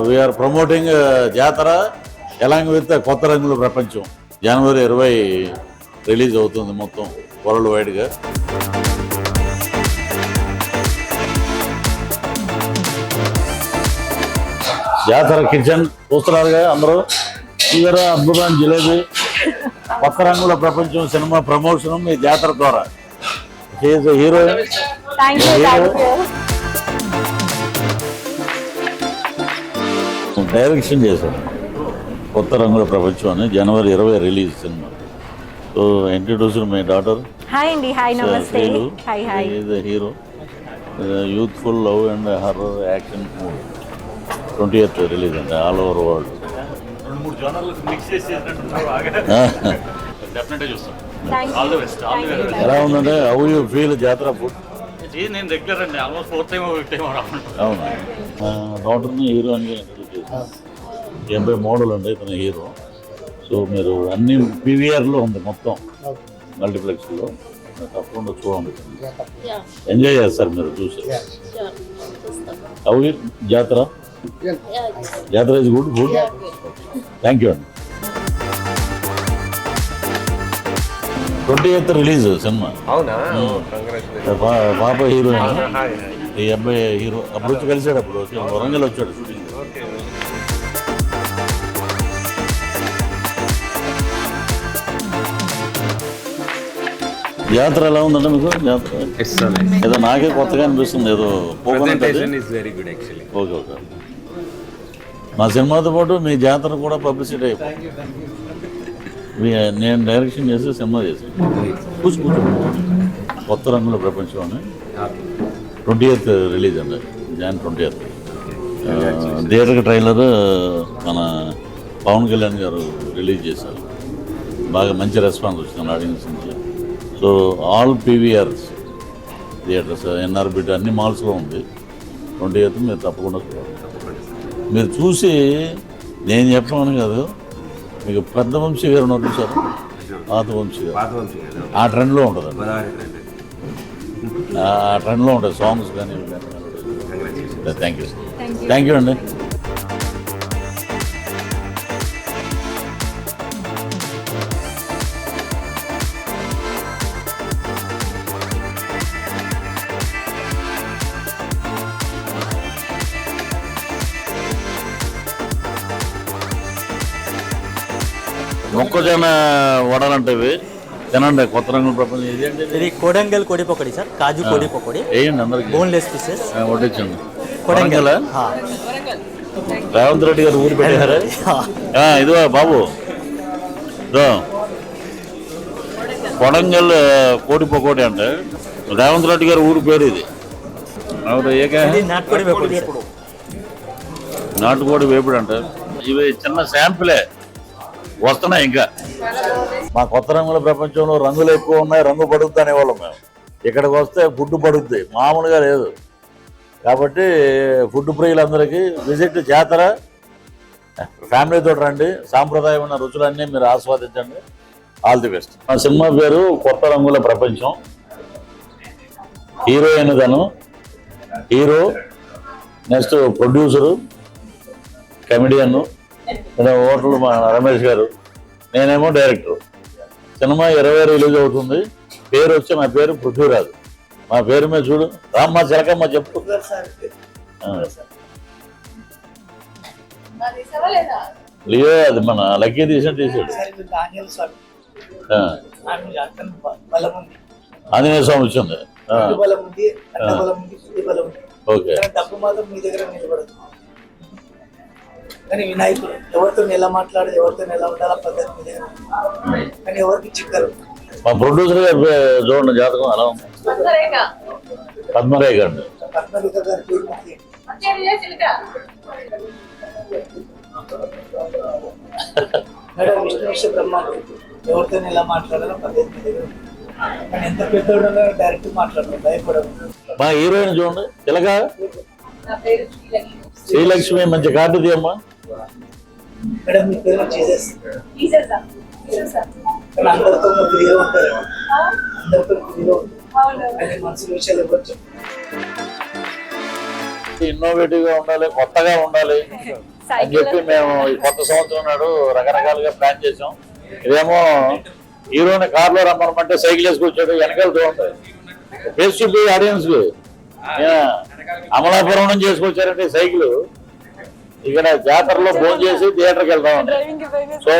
We are promoting జాతర along with కొత్త రంగుల ప్రపంచం. జనవరి 20 రిలీజ్ అవుతుంది మొత్తం వరల్డ్ వైడ్గా. జాతర కిచెన్ చూస్తున్నారుగా అందరూ. ఇవర అద్భుతమైన జిలేబీ, కొత్త రంగుల ప్రపంచం సినిమా ప్రమోషన్ మీ జాతర ద్వారా. హీరోయిన్ డైరెక్షన్ చేశారు. కొత్త రంగుల ప్రపంచం అని జనవరి 20 release cinema. So introduce my daughter. Hi అండి. హాయ్ నమస్తే. Hi hi. Is a hero, youthful love and horror action movie. 20th release అండి ఆల్ ఓవర్ వరల్డ్. ఎలా ఉందంటే హౌ యూ ఫీల్ జాతర ఫుడ్? నేను రెగ్యులర్ అండి, ఆల్మోస్ట్ 4th టైం అవునా. డాక్టర్ని హీరో అని ఇంట్రడ్యూస్ చేశాను. 80 మోడల్ అండి ఇతను హీరో. సో మీరు అన్ని పీవీఆర్లో ఉంది మొత్తం మల్టీప్లెక్స్లో. తప్పకుండా చూడండి, ఎంజాయ్ చేస్తారు మీరు చూసి. హౌ జాతర జాతర is good good. Thank you అండి. 20th release cinema. పాప హీరోయిన్, ఈ అబ్బాయి హీరో. అప్పుడు వచ్చి కలిసాడు, అప్పుడు వరంగల్ వచ్చాడు షూటింగ్. జాతర ఎలా ఉందంటే మీకు? జాతర ఏదో నాకే కొత్తగా అనిపిస్తుంది, ఏదో ఓకే ఓకే. మా సినిమాతో పాటు మీ జాతర కూడా పబ్లిసిటీ అయిపోయింది. నేను డైరెక్షన్ చేసి సినిమా చేశాను. కూర్చో కొత్త రంగుల ప్రపంచం అని 20th రిలీజ్ అండి, Jan 20th. థియేటర్ ట్రైలర్ మన పవన్ కళ్యాణ్ గారు రిలీజ్ చేశారు. బాగా మంచి రెస్పాన్స్ వచ్చింది ఆడియన్స్ నుంచి. So all PVRs theatres, Inorbit అన్ని మాల్స్లో ఉంది. 20th మీరు తప్పకుండా చూడాలి. మీరు చూసి నేను చెప్పమని కాదు, మీకు పెద్ద వంశీ గారు ఉన్నారు సార్, పాత వంశీ గారు, ఆ ట్రెండ్లో ఉంటుందండి. ఆ ట్రెండ్లో ఉంటుంది సాంగ్స్ కానీ. థ్యాంక్ యూ థ్యాంక్ యూ అండి. మొక్కజొన్న వడలంటే ఇవి తినండి, కొత్త రంగుల ప్రపంచం. ఇది కొడంగల్ కోడి పకోడీ సార్, కాజు కోడి పకోడీ వేయండి అందరికి, బోన్లెస్ పీసెస్ వడ్డించండి. కొడంగల్. రేవంత్ రెడ్డి గారు ఊరు పెట్టారు. ఇదిగో బాబు, ఇదో కొడంగల్ కోడి పకోడీ అంటే రేవంత్ రెడ్డి గారు ఊరు పేరు ఇది. నాటుకోడి వేపుడు అంటే ఇవి చిన్న శాంపులే వస్తున్నాయి. ఇంకా మా కొత్త రంగుల ప్రపంచంలో రంగులు ఎక్కువ ఉన్నాయి, రంగు పడుద్ది అనేవాళ్ళం మేము. ఇక్కడికి వస్తే ఫుడ్ పడుద్ది, మామూలుగా లేదు. కాబట్టి ఫుడ్ ప్రియులందరికీ విజిట్ జాతర, ఫ్యామిలీతో రండి, సాంప్రదాయమైన రుచులన్నీ మీరు ఆస్వాదించండి. All the best. మా సినిమా పేరు కొత్త రంగుల ప్రపంచం. హీరోయిన్ తను, hero, next producer, comedian hotel మా రమేష్ గారు, నేనేమో డైరెక్టర్. సినిమా 20 రిలీజ్ అవుతుంది. పేరు వచ్చి నా పేరు పృథ్వీరాజు. మా పేరు మీద చూడు, రామ్మ చిలకమ్మ చెప్పు. లియో అది మన లక్కీ తీసాడు. ఆంజనేయ స్వామి వచ్చింది. ఓకే. కానీ వినాయకుడు ఎవరితో ఎలా మాట్లాడదు, ఎవరితో ఎలా ఉండాల పద్ధతి మీద, కానీ ఎవరికి చిక్కరు. మా ప్రొడ్యూసర్ గారు చూడండి జాతకం అలా ఉంది. పద్మరేఖ అండి. పద్మరేఖ గారి పేరు మేడం విష్ణు బ్రహ్మాండం. ఎవరితో ఎలా మాట్లాడాలో పద్ధతి మీద, కానీ ఎంత పెద్దోడు డైరెక్ట్ మాట్లాడదు, భయపడదు. మా హీరోయిన్ చూడండి తిలక శ్రీలక్ష్మి. మంచి కార్డు తీయమ్మా. మేడం మీ పేరు జీసస్. కానీ అందరితో ఫ్రీగా ఉంటారు, అందరితో ఫ్రీగా ఉంటారు, కానీ మనసు విషయాలు ఇవ్వచ్చు. ప్రతి ఇన్నోవేటివ్ గా ఉండాలి, కొత్తగా ఉండాలి అని చెప్పి మేము ఈ కొత్త సంవత్సరం నాడు రకరకాలుగా ప్లాన్ చేసాం. ఇదేమో హీరోని కార్లో రమ్మనమంటే సైకిల్ వేసుకొచ్చాడు, వెనకాల చూడండి ఫేస్ చూపి ఆడియన్స్ కి. అమలాపురం నుంచి చేసుకొచ్చారంటే సైకిల్, ఇక్కడ జాతరలో ఫోన్ చేసి థియేటర్కి వెళ్తామండి. సో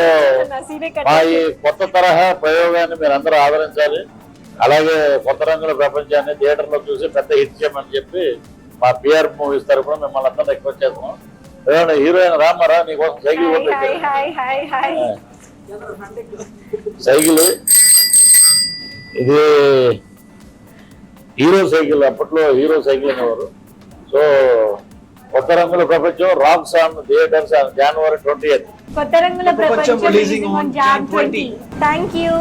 మా ఈ కొత్త తరహా ప్రయోగాన్ని మీరు అందరూ ఆదరించాలి. అలాగే కొత్త రంగుల ప్రపంచాన్ని థియేటర్లో చూసి పెద్ద హిట్ చేయమని చెప్పి మా పిఆర్ మూవీస్ తరఫున మిమ్మల్ని అందరూ రిక్వెస్ట్ చేస్తున్నాం. ఏమన్నా హీరోయిన్ రామారా నీకోసం సైకిల్ కొట్టేసారు. సైకిల్ ఇది హీరో సైకిల్, అప్పట్లో హీరో సైకిల్ అనేవారు. సో కొత్త రంగుల ప్రపంచం racks on theatres January 20th. కొత్త రంగుల ప్రపంచం releasing on Jan 20. Thank you.